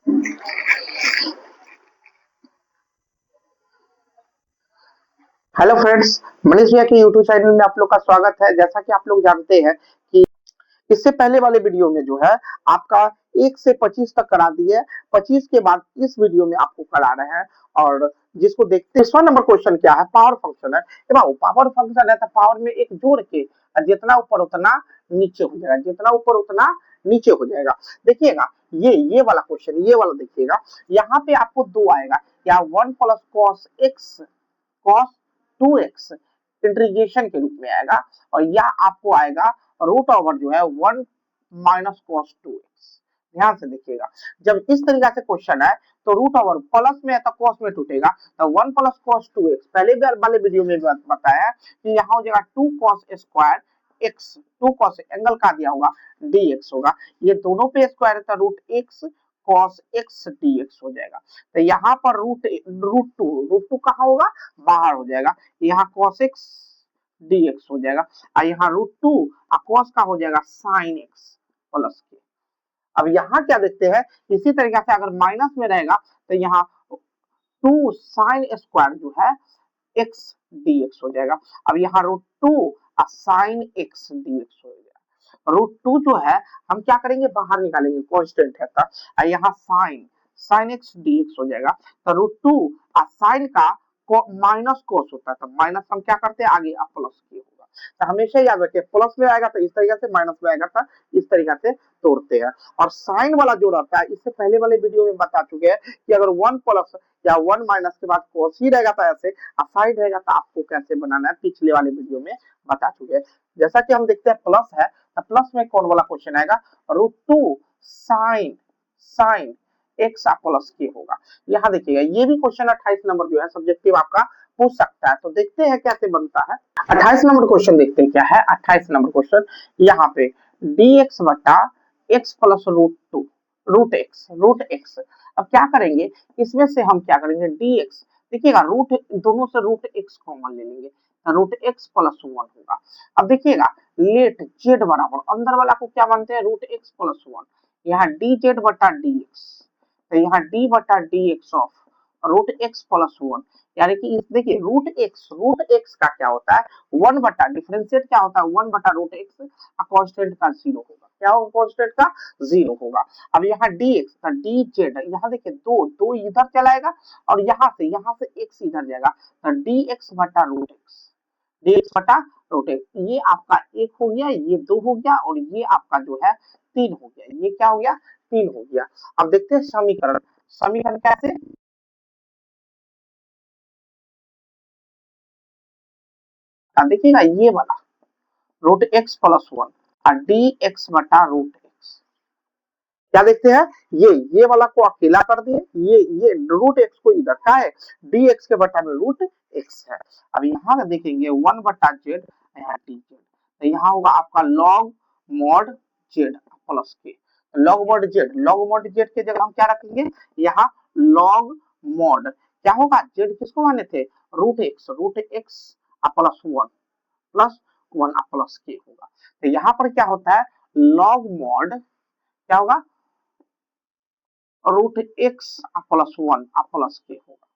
Hello friends, Manish भैया के YouTube channel में आप लोग का स्वागत है। जैसा कि आप लोग जानते हैं कि इससे पहले वाले वीडियो में जो है आपका 1 से 25 तक करा दिए, 25 के बाद इस वीडियो में आपको करा रहे हैं। और जिसको देखते हैं 100 नंबर क्वेश्चन क्या है, पावर फंक्शन है। पावर फंक्शन है तो पावर में एक जोड़ के जितना ऊपर उतना नीचे हो जाएगा, जितना ऊपर उतना नीचे हो जाएगा। देखिएगा ये वाला क्वेश्चन, ये वाला देखिएगा, यहाँ पे आपको दो आएगा, या 1 plus cos x cos 2x integration के रूप में आएगा, और या आपको आएगा रूट ओवर जो है 1 माइनस कॉस 2x। ध्यान से देखिएगा, जब इस तरीका से क्वेश्चन है तो रूट ओवर प्लस में है तो कॉस में टूटेगा, तो 1 प्लस कॉस 2x। पहले वाले वीडियो में बताया कि यहाँ हो जाएगा 2 cos square x, 2 cos angle का दिया होगा dx होगा, ये दोनों पे स्क्वायर है तो root x cos x dx हो जाएगा। तो यहाँ पर रूट टू कहाँ होगा, बाहर हो जाएगा, यहाँ cos x dx हो जाएगा, और यहाँ रूट टू cos का हो जाएगा sin x प्लस के। अब यहाँ क्या देखते हैं, इसी तरीके से अगर माइनस में रहेगा तो यहाँ 2 sin स्क्वायर जो है x dx हो जाएगा। अब यहाँ root two sin x dx हो जाएगा। रूट टू जो है हम क्या करेंगे, बाहर निकालेंगे, कांस्टेंट है था, यहाँ sin x dx हो जाएगा। तो रूट टू साइन का माइनस कोस होता है, तो माइनस हम क्या करते हैं आगे आप प्लस की होगा। तो हमेशा याद रखिए, प्लस में आएगा तो इस तरीके से, माइनस में आएगा तो इस तरीके से तोड़ते हैं। और साइन वाला जो रहता है, इससे पहले वाले वीडियो में बता चुके हैं कि अगर 1 प्लस या 1 माइनस के बाद कोस ही रहेगा तो ऐसे, और साइन रहेगा तो आपको कैसे बनाना है पिछले वाले वीडियो में बता चुके हैं। जैसा कि हम देखते हैं प्लस है तो प्लस में कौन वाला क्वेश्चन आएगा, root two sine x plus K होगा। यहाँ देखिएगा ये भी क्वेश्चन 28 नंबर जो है सब्जेक्टिव आपका पूछ सकता है। तो देखते हैं कैसे बनता है। 28 नंबर क्वेश्चन देखते हैं क्या है। 28 नंबर क्वेश्चन यहाँ पे dx बटा x प्लस रूट एक्स। अब क्या करेंगे, इसमें से हम क्या करेंगे dx, देखिएगा रूट दोनों से रूट एक्स कॉमन ले लेंगे, रूट एक्स प्लस 1 होगा। अब देखिएगा लेट जेड बराबर अंदर वाला को क्या मानते हैं, रूट एक्स प्लस 1, यहाँ डी जेड बटा डी एक्स, तो यहाँ d बटा d x of root x plus 1, यानी कि देखिए रूट एक्स का क्या होता है 1 बटा डिफरेंशिएट क्या होता है 1 बटा रूट एक्स, कांस्टेंट का 0 होगा, क्या होगा कांस्टेंट का 0 होगा। अब यहाँ dx का डी जेड, यहाँ देखिए दो दो इधर चलाएगा और यहाँ से x इधर जाएगा, तो dx बटा रूट एक्स, dx बटा रूट एक्स, ये आपका 1 हो गया, ये 2 हो गया, और ये आपका जो है 3 हो गया, ये क्या हो गया 3 हो गया। अब देखते हैं समीकरण, समीकरण कैसे, देखिएगा ये वाला रूट एक्स प्लस 1 और डी एक्स बटा रूट एक्स, क्या देखते हैं ये वाला को अकेला कर दिए, ये रूट एक्स को इधर का है, डी एक्स के बटा में रूट एक्स है। अब यहाँ देखेंगे 1 बटा जेड, यहाँ डी जेड, तो यहाँ होगा आपका लॉग मॉड जेड प्लस के, लॉग मॉड जेड के जगह हम क्या रखेंगे, यहाँ लॉग मॉड क्या होगा, जेड किसको माने थे root x plus 1 plus 1 plus K होगा। तो यहाँ पर क्या होता है लॉग मॉड क्या होगा root x plus 1 plus K होगा।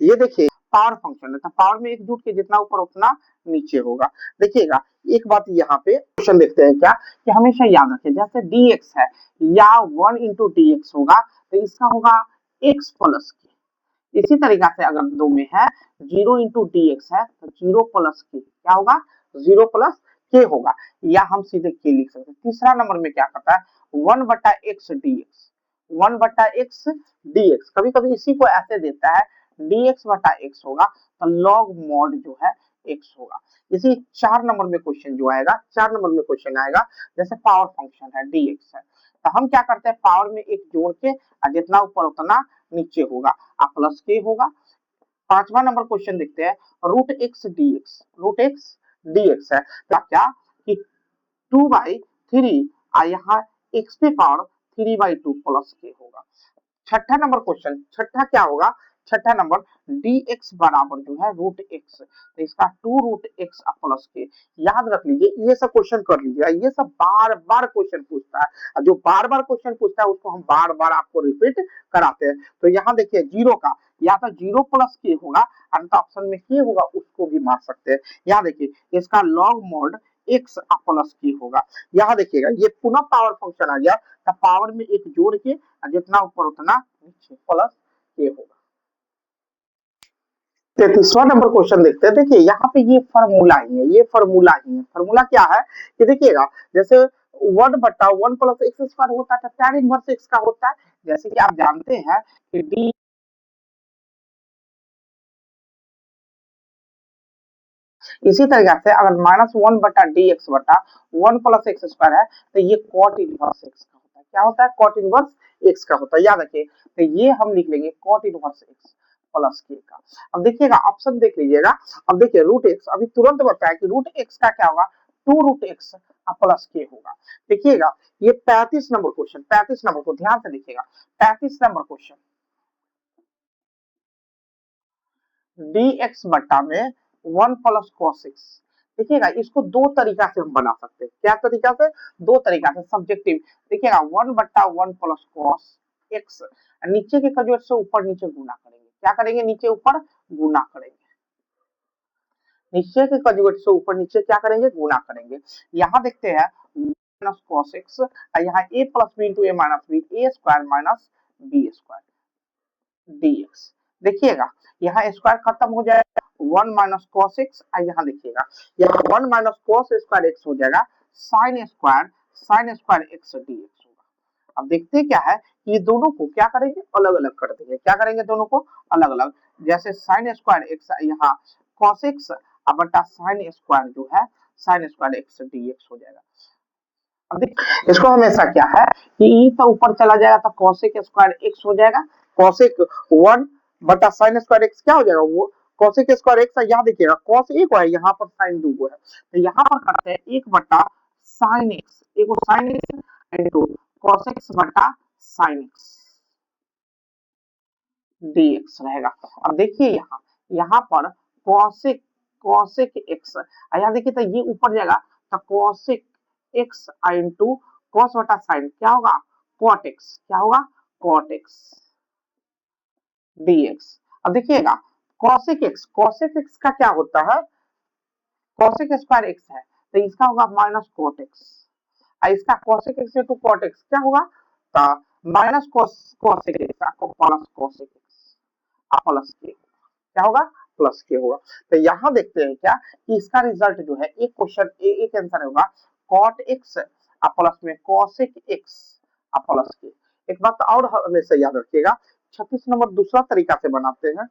ये देखिए पावर फंक्शन है, तो पावर में एक जुट के जितना ऊपर उतना नीचे होगा। देखिएगा एक बात यहाँ पे क्वेश्चन देखते हैं क्या, कि हमेशा याद रखें जैसे dx है या 1 इंटू डी एक्स होगा तो इसका होगा x प्लस के। इसी तरीका से अगर दो में है 0 इंटू डी एक्स है तो 0 प्लस के क्या होगा 0 प्लस के होगा, या हम सीधे के लिख सकते हैं। तीसरा नंबर में क्या करता है 1 बटा एक्स डी एक्स, 1 बटा एक्स डी एक्स, कभी कभी इसी को ऐसे देता है dx बटा x होगा, तो लॉग मॉड जो है x होगा। इसी 4 नंबर में क्वेश्चन जो आएगा, 4 नंबर में क्वेश्चन आएगा जैसे पावर फंक्शन है dx है, तो हम क्या करते हैं पावर में एक जोड़ के जितना ऊपर उतना नीचे होगा, प्लस के होगा। 5वां नंबर क्वेश्चन देखते हैं रूट एक्स डी एक्स है, तो क्या कि 2/3 यहाँ x पे पावर 3/2 प्लस के होगा। छठा नंबर क्वेश्चन, छठा क्या होगा छठा नंबर dx बराबर जो है रूट एक्स, तो इसका 2 रूट एक्स प्लस के। याद रख लीजिए, ये सब क्वेश्चन कर लीजिएगा, ये सब बार बार क्वेश्चन पूछता है, जो बार बार क्वेश्चन पूछता है उसको हम बार बार आपको रिपीट कराते हैं। तो यहाँ देखिए जीरो का या तो जीरो प्लस के होगा, अन्यथा ऑप्शन में के होगा उसको भी मार सकते हैं। यहाँ देखिए इसका log mode x plus K होगा। यहाँ देखिएगा ये पुनः पावर फंक्शन आ गया, तो पावर में एक जोड़ के जितना ऊपर उतना नीचे प्लस के होगा। 33वां नंबर क्वेश्चन देखते हैं। देखिए यहाँ पे ये फॉर्मूला ही है, ये फॉर्मूला ही है। फॉर्मूला क्या है कि देखिएगा, जैसे 1/1 प्लस एक्स स्क्वायर होता है तो tan इनवर्स एक्स का होता है। जैसे कि आप जानते हैं कि डी, इसी तरीके से अगर -1/dx/1 प्लस एक्स स्क्वायर है तो ये कॉट इनवर्स एक्स का होता है। क्या होता है? कॉट इनवर्स एक्स का होता है। याद रखिए, तो ये हम लिख लेंगे कॉट इनवर्स एक्स प्लस के का। अब देखिएगा ऑप्शन देख लीजिएगा। अब देखिए रूट एक्स अभी तुरंत बताया कि रूट एक्स का क्या होगा, 2 रूट एक्स प्लस के होगा। देखिएगा ये 35 नंबर क्वेश्चन, 35 नंबर को ध्यान से देखिएगा। 35 नंबर क्वेश्चन, dx बट्टा में 1 प्लस कॉस एक्स। देखिएगा इसको दो तरीका से हम बना सकते हैं। क्या तरीका से? दो तरीका से, सब्जेक्टिव। देखिएगा 1/1 प्लस कॉस एक्स, नीचे के कंजुगेट से ऊपर नीचे गुना करेंगे। क्या करेंगे? नीचे ऊपर गुना करेंगे। नीचे के कंजुगेट से ऊपर नीचे क्या करेंगे? गुना करेंगे। यहाँ देखते हैं माइनस कॉस एक्स, यहाँ a plus b into a minus b, a square minus b square dx। देखिएगा यहाँ स्क्वायर खत्म हो जाएगा, 1 माइनस कॉस एक्स। यहाँ देखिएगा यहाँ 1 माइनस कॉस स्क्वायर एक्स हो जाएगा साइन स्क्वायर एक्स dx होगा। अब देखते हैं क्या है कि ये दोनों को क्या करेंगे? अलग अलग कर देंगे। क्या करेंगे? दोनों को अलग अलग। जैसे साइन स्क्वायर एक्स यहाँ कॉस एक्स बटा साइन स्क्वायर जो है साइन स्क्वायर एक्स dx हो जाएगा। अब देखिए इसको हमेशा क्या है कि ई तो ऊपर चला जाएगा तो कॉसेक स्क्वायर एक्स हो जाएगा। कॉसेक 1 बटा साइन स्क्वायर एक्स क्या हो जाएगा? वो कॉसेक स्क्वायर एक्स। यहाँ देखिएगा कॉस एक है, यहाँ पर साइन दो है, तो यहाँ पर करते हैं 1 बटा साइन एक्स, एक sine x into cos x बटा साइन एक्स dx रहेगा। अब देखिए यहाँ पर कॉसेक कॉसेक एक्स, यहाँ देखिए तो ये ऊपर जाएगा तो कॉसेक एक्स इंटू कॉस बटा साइन क्या होगा? Cot x. क्या होगा? Cot x dx। अब देखिएगा कॉसेक एक्स का क्या होता है? कॉसेक स्क्वायर एक्स है तो इसका होगा माइनस कॉट एक्स, इसका cosec x into cot x क्या होगा? तो माइनस कॉसेक एक्स आपको plus cosec x plus K क्या होगा? प्लस के होगा। तो यहाँ देखते हैं क्या कि इसका रिजल्ट जो है एक क्वेश्चन एक आंसर होगा कॉट एक्स प्लस में कॉसेक एक्स प्लस के। एक बात और हमेशा याद रखिएगा, 36 नंबर दूसरा तरीका से बनाते हैं।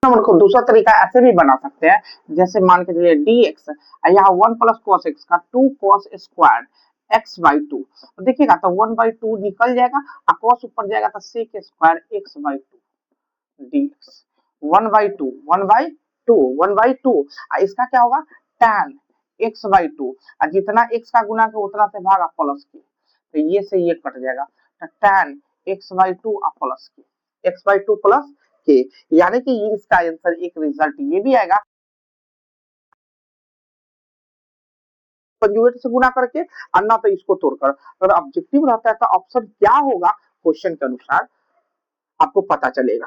नंबर को दूसरा तरीका ऐसे भी बना सकते हैं, जैसे मान के चलिए dx यहाँ 1 प्लस कॉस एक्स का 2 कॉस स्क्वायर एक्स बाई 2। देखिएगा तो 1/2 निकल जाएगा और कॉस ऊपर जाएगा तो sec square x by 2 dx। 1/2 1/2 इसका क्या होगा? tan x बाई 2, जितना x का गुना के उतना से भागा प्लस के, तो ये से ये कट जाएगा तो tan x बाई 2 प्लस के x बाई 2 प्लस के। यानी कि ये इसका आंसर एक रिजल्ट ये भी आएगा कंजुगेट से गुना करके, अन्ना तो इसको तोड़कर। अगर ऑब्जेक्टिव रहता है तो ऑप्शन क्या होगा क्वेश्चन के अनुसार आपको पता चलेगा।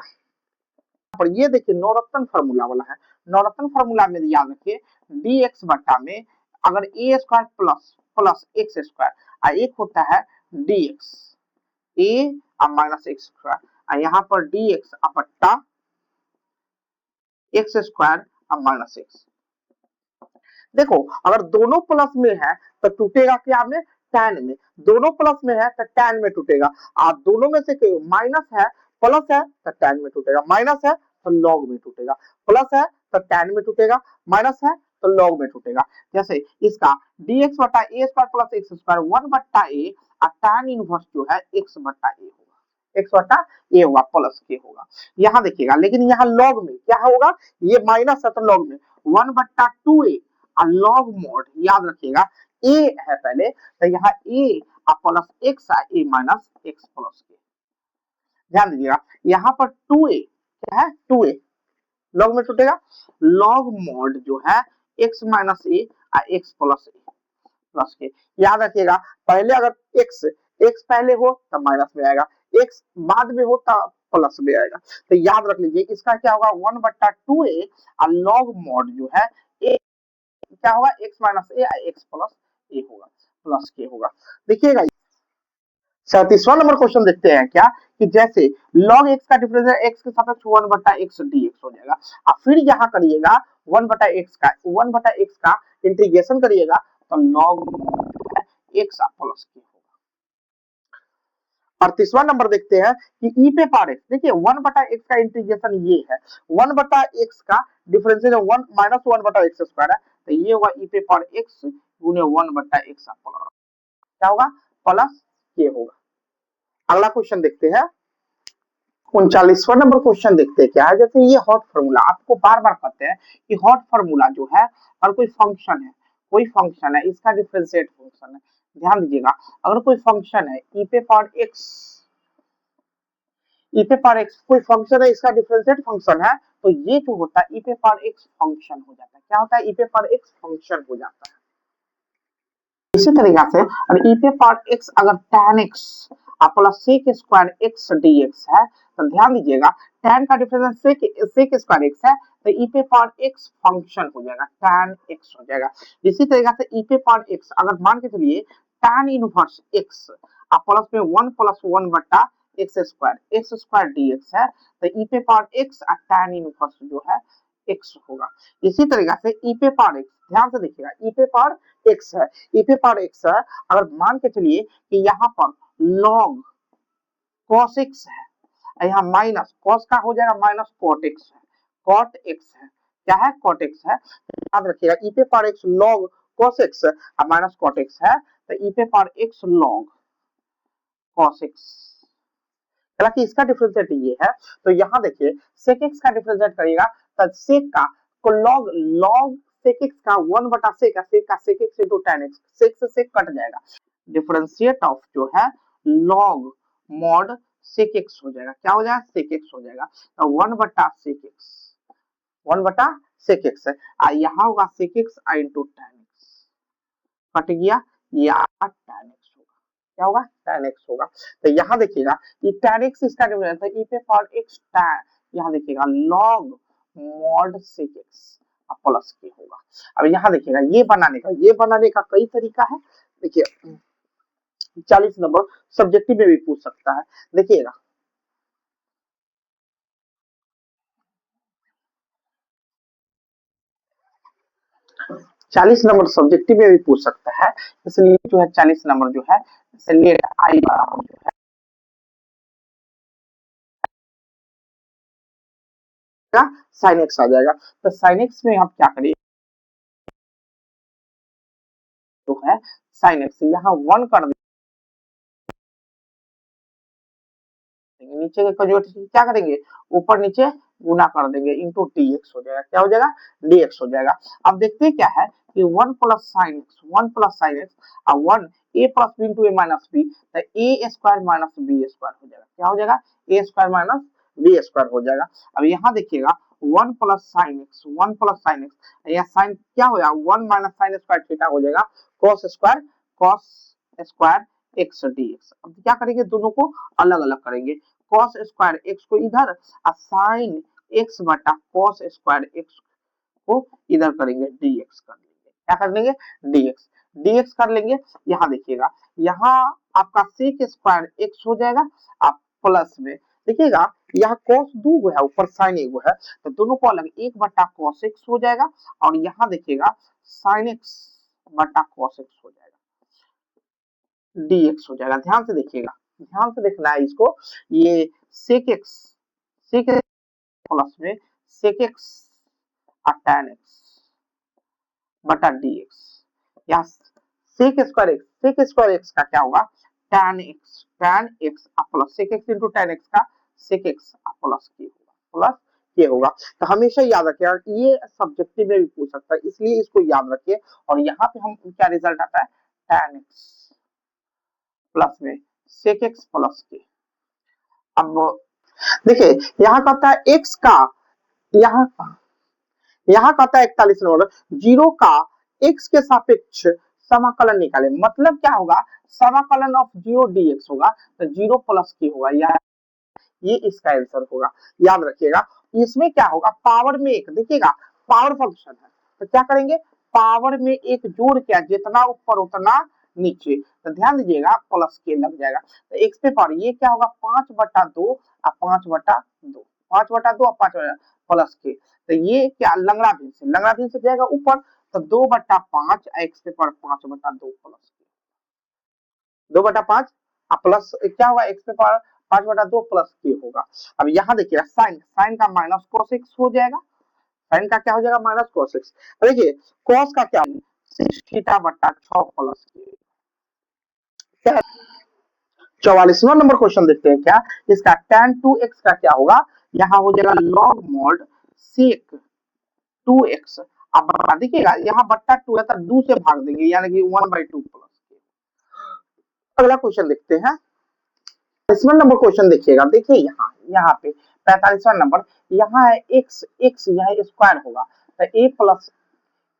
पर ये देखिए नवरत्न फार्मूला वाला है। नवरत्न फार्मूला में याद रखिए dx बट्टा में अगर a square plus plus x square, एक होता है dx a minus x square, यहाँ पर dx बट्टा एक्स स्क्वायर माइनस एक्स। देखो अगर दोनों प्लस में है तो टूटेगा क्या में? tan में। दोनों प्लस में है तो tan में टूटेगा। आप दोनों में से माइनस है प्लस है तो tan में टूटेगा, माइनस है तो log में टूटेगा, प्लस है तो tan में टूटेगा, माइनस है तो log में टूटेगा। जैसे इसका dx बटा a square plus x square 1 बट्टा a और tan इनवर्स जो है x बट्टा a होगा, x बट्टा a होगा प्लस के होगा। यहाँ देखिएगा लेकिन यहाँ log में क्या होगा? ये माइनस है तो log में 1 बट्टा 2a लॉग मोड। याद रखिएगा a है पहले तो यहाँ a plus x a minus x plus के। ध्यान दीजिएगा यहाँ पर 2a क्या है 2a, लॉग में टूटेगा, लॉग मॉड जो है x माइनस ए x प्लस ए प्लस के। याद रखिएगा पहले अगर x पहले हो तब माइनस में आएगा, x बाद में हो तब प्लस में आएगा। तो याद रख लीजिए इसका क्या होगा 1/2a और लॉग मॉड जो है a क्या होगा x माइनस ए x प्लस ए होगा, प्लस के होगा। देखिएगा 37वां नंबर क्वेश्चन देखते हैं क्या कि जैसे log x का डिफरेंशियल x के सापेक्ष 1/x dx हो जाएगा, और फिर यहाँ करिएगा 1/x का इंटीग्रेशन करिएगा तो log x प्लस के होगा। 38वां नंबर देखते हैं कि e पे पावर x, देखिए 1/x का इंटीग्रेशन ये है, 1/x का डिफरेंशियल 1 माइनस 1/x स्क्वायर है, तो ये होगा e पे पावर x गुने 1/x प्लस क्या होगा प्लस के होगा। अगला क्वेश्चन देखते हैं 39वां नंबर क्वेश्चन देखते हैं क्या है, जैसे ये हॉट फार्मूला आपको बार बार कहते हैं कि हॉट फार्मूला जो है और कोई फंक्शन है इसका डिफरेंशिएट फंक्शन है। ध्यान दीजिएगा अगर कोई फंक्शन है e पे पावर x कोई फंक्शन है इसका डिफरेंशिएट फंक्शन है, तो ये जो होता है e पे पावर x फंक्शन हो जाता है। क्या होता है e पे पावर x फंक्शन हो जाता है। इसी तरीका से और e पे पावर x अगर tan x plus sec square x dx है, तो ध्यान दीजिएगा tan का डिफरेंस sec स्क्वायर x है, तो e पे पावर x फंक्शन हो जाएगा, tan x हो जाएगा। इसी तरीका से e पे पावर x अगर मान के चलिए tan इनवर्स x प्लस में 1 प्लस 1 बटा x स्क्वायर dx है, तो e पे पावर x और tan इनवर्स जो है x होगा। इसी तरीका से e पे पावर x, ध्यान से देखिएगा e पे पावर x है, e पे पावर x है, अगर मान के चलिए कि यहाँ पर log cos x है, यहाँ माइनस cos का हो जाएगा माइनस cot x है, cot x है, क्या है cot x है, याद रखिएगा e पे power x log cos x और माइनस cot x है, तो e पे power x log cos x, हालांकि इसका डिफरेंशिएट ये है, तो यहाँ देखिए sec x का डिफरेंशिएट करिएगा तो sec का को log sec x का 1/sec का sec x into tan x, sec से sec कट जाएगा, डिफरेंशिएट ऑफ जो है log mod sec x हो जाएगा, क्या हो जाएगा sec x हो जाएगा, तो 1/sec x है, यहाँ होगा sec x into tan x cut गया, ये tan x होगा, क्या होगा tan x होगा। तो यहाँ देखिएगा ये tan x इसका डिफरेंस है e पे पावर x tan, यहाँ देखिएगा log mod sec x plus K होगा। अब यहाँ देखिएगा ये बनाने का कई तरीका है। देखिए 40 नंबर सब्जेक्टिव में भी पूछ सकता है। देखिएगा 40 नंबर सब्जेक्टिव में भी पूछ सकता है, इसलिए जो है 40 नंबर जो है इसलिए आई बराबर जो है साइन एक्स आ जाएगा। तो साइन एक्स में आप क्या करिए जो है साइन एक्स यहाँ 1 कर देंगे, नीचे का जो क्या करेंगे ऊपर नीचे गुना कर देंगे इंटू dx हो जाएगा, क्या हो जाएगा dx हो जाएगा। अब देखते हैं क्या है कि 1 प्लस साइन एक्स और 1 a plus b into a minus b, तो a square minus b square हो जाएगा, क्या हो जाएगा a square minus b square हो जाएगा। अब यहाँ देखिएगा 1 प्लस साइन एक्स यहाँ साइन क्या हो जाएगा 1 माइनस साइन स्क्वायर थीटा हो जाएगा कॉस स्क्वायर एक्स dx। अब क्या करेंगे दोनों को अलग अलग करेंगे, cos स्क्वायर x को इधर और sin x बटा cos स्क्वायर x को इधर करेंगे dx कर लेंगे, क्या कर लेंगे dx कर लेंगे। यहाँ देखिएगा यहाँ आपका sec स्क्वायर x हो जाएगा आप प्लस में देखिएगा यहाँ cos 2 है ऊपर sin 1 है, तो दोनों को अलग 1 बटा cos x हो जाएगा और यहाँ देखिएगा sin x बटा cos x हो जाएगा dx हो जाएगा। ध्यान से देखिएगा, ध्यान से देखना है इसको, ये sec x प्लस में sec x और tan x बटा dx, यहाँ sec स्क्वायर x का क्या होगा tan x plus sec x into tan x का sec x प्लस के होगा, प्लस के होगा। तो हमेशा याद रखिए ये सब्जेक्टिव में भी पूछ सकता है, इसलिए इसको याद रखिए। और यहाँ पे हम क्या रिजल्ट आता है tan x प्लस में sec x प्लस के। अब देखिए यहाँ कहता है x का, यहाँ कहता है 41 नंबर, जीरो का x के सापेक्ष समाकलन निकाले। मतलब क्या होगा, समाकलन ऑफ जीरो dx होगा, तो जीरो प्लस की होगा, या ये इसका आंसर होगा। याद रखिएगा, इसमें क्या होगा, पावर में एक, देखिएगा पावर फंक्शन है, तो क्या करेंगे, पावर में एक जोड़ के, जितना ऊपर उतना नीचे, तो ध्यान दीजिएगा प्लस के लग जाएगा। तो एक्स पे पावर ये क्या होगा, 5/2 और 5/2, 5/2 और 5 प्लस के, तो ये क्या लंगड़ा भिन्न से जाएगा ऊपर, तो 2/5 एक्स पे पावर 5/2 प्लस के, 2/5 प्लस क्या होगा, एक्स पे पावर 5/2 प्लस के होगा। अब यहाँ देखिएगा साइन, साइन का माइनस cos x हो जाएगा, साइन का क्या हो जाएगा, माइनस cos x। देखिए cos का क्या, 6θ/6 प्लस के। 44वां नंबर क्वेश्चन देखते हैं क्या, इसका tan 2x का क्या होगा, यहाँ हो जाएगा log mod sec 2x। अब देखिएगा यहाँ बट्टा 2 है, तो 2 से भाग देंगे, यानी कि 1/2 प्लस के। अगला क्वेश्चन देखते हैं, 45वां नंबर क्वेश्चन देखिएगा, देखिए यहाँ पे 45वां नंबर, यहाँ है x, यह स्क्वायर होगा, तो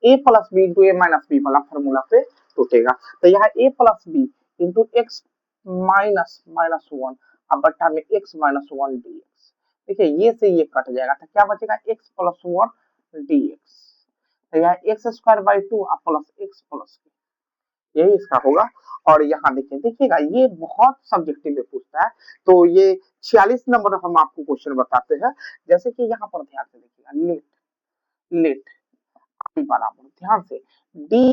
a plus b into a minus b वाला फॉर्मूला पे टूटेगा, तो यहाँ a plus b into x minus minus 1, अब बट्टा में x माइनस 1 dx। देखिए ये से ये कट जाएगा, तो क्या बचेगा, x प्लस 1 dx, तो यहाँ x square by 2 plus x plus, यही इसका होगा। और यहाँ देखिएगा ये बहुत सब्जेक्टिव में पूछता है, तो ये 46 नंबर हम आपको क्वेश्चन बताते हैं। जैसे कि यहाँ पर ध्यान से देखिएगा, लेट लेट आई बराबर, ध्यान से डी,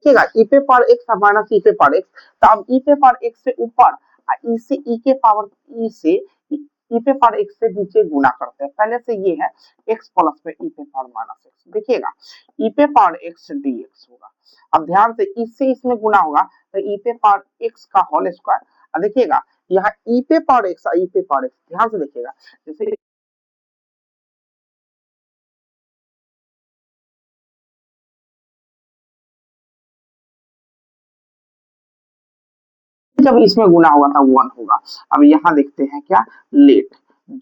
देखिएगा ई पे पावर एक्स माइनस ई पे पावर एक्स, तो अब ई पे पावर एक्स से ऊपर, ई से ई के पावर ई से ई पे पावर एक्स से नीचे गुना करते हैं। पहले से ये है एक्स प्लस में ई पे पावर माइनस एक्स, देखिएगा ई पे पावर एक्स डीएक्स होगा। अब ध्यान से इससे इसमें गुना होगा, तो ई पे पावर एक्स का होल स्क्वायर। अब देखिएगा यहाँ ई पे पावर एक्स, ई पे पावर एक्स, ध्यान से देखिएगा, जैसे जब इसमें गुना होगा था 1 होगा। अब यहाँ देखते हैं क्या, लेट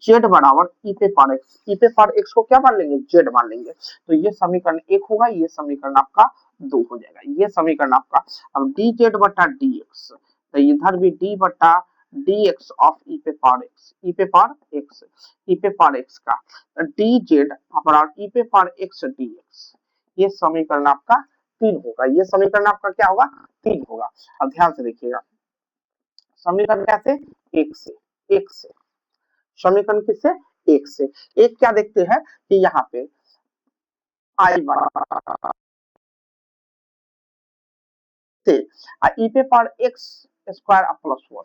जेड बराबर ई पे पावर एक्स, ई पे पावर एक्स को क्या मान लेंगे, जेड मान लेंगे, तो ये समीकरण 1 होगा, ये समीकरण आपका 2 हो जाएगा, ये समीकरण आपका। अब डी जेड बटा डी एक्स, तो इधर भी डी बटा डी एक्स ऑफ ई पे पावर एक्स, ई पे पावर एक्स, ई पे पावर एक्स का डी जेड बराबर ई पे पावर एक्स डी एक्स, ये समीकरण आपका 3 होगा, ये समीकरण आपका क्या होगा, 3 होगा। अब ध्यान से देखिएगा, समीकरण कैसे, एक से समीकरण किससे, एक से। एक क्या देखते हैं कि यहाँ पे आई से ई पे पावर एक्स स्क्वायर प्लस 1,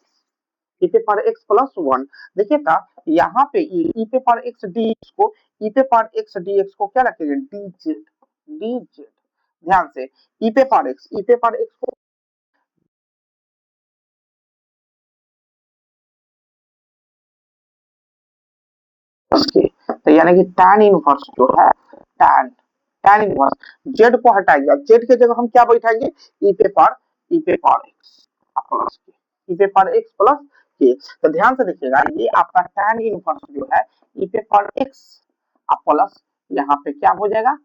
ई पे पावर एक्स प्लस 1, देखिएगा यहाँ पे ई पे पावर एक्स डी एक्स को, ई पे पावर एक्स डी एक्स को क्या रखेंगे, डी जेड, डी जेड। ध्यान से ई पे पावर एक्स, ई पे पावर एक्स को उसके, तो यानी कि tan इनवर्स जो है, tan tan इनवर्स, जेड को हटाएंगे, जेड के जगह हम क्या बैठाएंगे, ई पे पावर एक्स प्लस के, ई पे पावर एक्स प्लस के। तो ध्यान से देखिएगा ये आपका tan इनवर्स जो है ई पे पावर एक्स प्लस, यहाँ पे क्या हो जाएगा,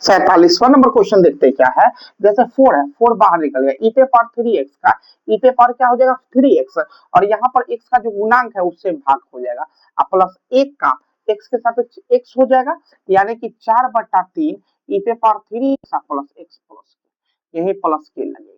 47वां नंबर क्वेश्चन देखते हैं क्या है, जैसे 4 है, 4 बाहर निकल गया, ई पे पावर 3x का, ई पे पावर क्या हो जाएगा 3x, और यहाँ पर x का जो गुणांक है उससे भाग हो जाएगा, प्लस 1 का x के साथ x हो जाएगा, यानी कि 4/3 ई पे power 3x plus x plus, यही प्लस के लगेगा,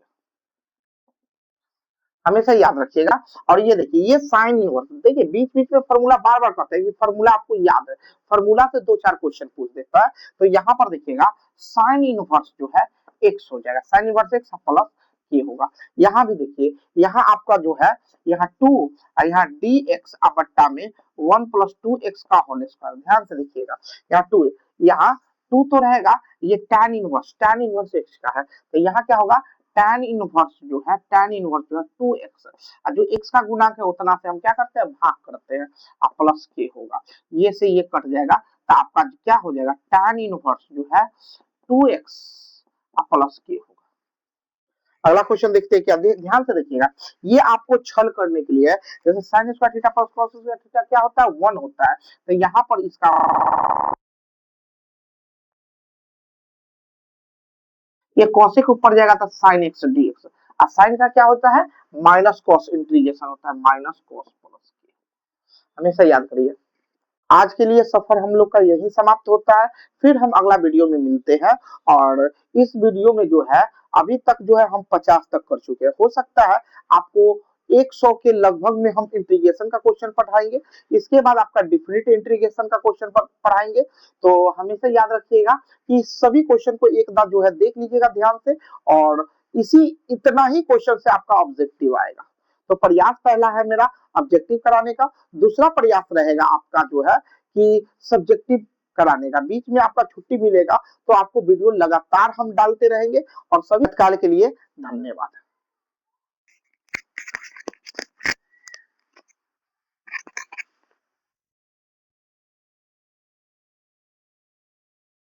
हमेशा याद रखिएगा। और ये देखिए ये साइन इनवर्स, देखिए बीच बीच में फॉर्मूला बार बार करते हैं, ये फॉर्मूला आपको याद है, फॉर्मूला से 2-4 क्वेश्चन पूछ देता है। तो यहाँ पर देखिएगा साइन इनवर्स जो है एक्स हो जाएगा, साइन इनवर्स एक्स प्लस ये होगा। यहाँ भी देखिए, यहाँ आपका जो है यहाँ 2 और यहाँ डी एक्स बट्टा में 1 + 2x का होल स्क्वायर, ध्यान से देखिएगा यहाँ 2, यहाँ 2 तो रहेगा, ये tan इनवर्स एक्स का है, तो यहाँ क्या होगा, tan इनवर्स जो है, tan इनवर्स जो है 2x, और जो x का गुणांक है उतना से हम क्या करते हैं, भाग करते हैं, प्लस के होगा, ये से ये कट जाएगा, तो आपका क्या हो जाएगा, tan इनवर्स जो है 2x प्लस k होगा। अगला क्वेश्चन देखते हैं क्या, ध्यान से देखिएगा, ये आपको छल करने के लिए है। जैसे sine square theta plus cos square theta क्या होता है, 1 होता है, तो यहाँ पर इसका ये cos के ऊपर जाएगा तो sin x dx, और sin का क्या होता है, माइनस कॉस, इंटीग्रेशन होता है माइनस कॉस प्लस के, हमेशा याद करिए। आज के लिए सफर हम लोग का यही समाप्त होता है, फिर हम अगला वीडियो में मिलते हैं। और इस वीडियो में जो है अभी तक जो है हम 50 तक कर चुके हैं, हो सकता है आपको 100 के लगभग में हम इंटीग्रेशन का क्वेश्चन पढ़ाएंगे, इसके बाद आपका डिफिनिट इंटीग्रेशन का क्वेश्चन पढ़ाएंगे। तो हमेशा याद रखिएगा कि सभी क्वेश्चन को एक बार जो है देख लीजिएगा ध्यान से, और इसी इतना ही क्वेश्चन से आपका ऑब्जेक्टिव आएगा। तो प्रयास पहला है मेरा ऑब्जेक्टिव कराने का, दूसरा प्रयास रहेगा आपका जो है कि सब्जेक्टिव कराने का। बीच में आपका छुट्टी मिलेगा तो आपको वीडियो लगातार हम डालते रहेंगे। और सभी काल के लिए धन्यवाद।